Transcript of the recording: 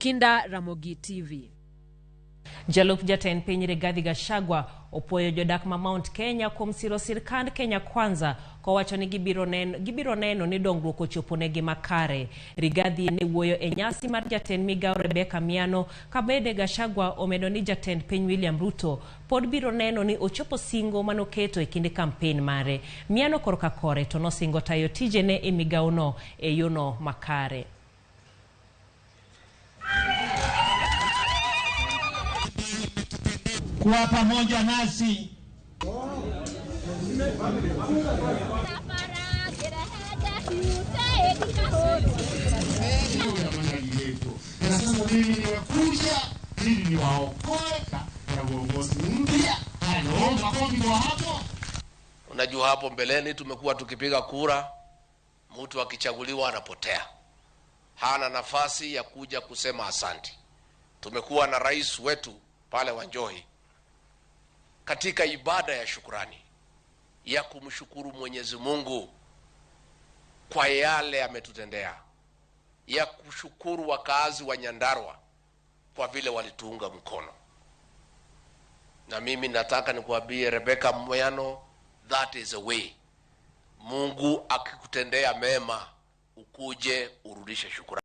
Kinda Ramogi TV. Jalup Jatend Piny Rigathi Gachagua opuoyo jodak ma Mount Kenya kuom siro sirkand Kenya Kwanza kowacho ni gibiro neno ni dongruok ochoponegi makare. Rigathi ne wuoyo e nyasi mar Jatend Migao Rebecca Miano kabede Gachagua omedo ni Jatend Piny William Ruto pod biro neno ni ochopo singo manoketo e kinde kampen mare. Miano korka kore to nosingo tayo tijene e migao no e yono makare. Kuwa pamoja nasi. Na sasa mimi nimekuja ili niwaokoe na uongozi mpya. Naomba kwa hapo. Unajua hapo mbeleni tumekuwa tukipiga kura, mtu akichaguliwa anapotea. Hana nafasi ya kuja kusema asante. Tumekuwa na rais wetu pale Wanjohi katika ibada ya shukrani ya kumshukuru Mwenyezi Mungu kwa yale ametutendea, ya kushukuru wakazi wa Nyandarua kwa vile walituunga mkono. Na mimi nataka nikuambie Rebecca Miano, that is a way. Mungu akikutendea mema ukuje urudishe shukrani.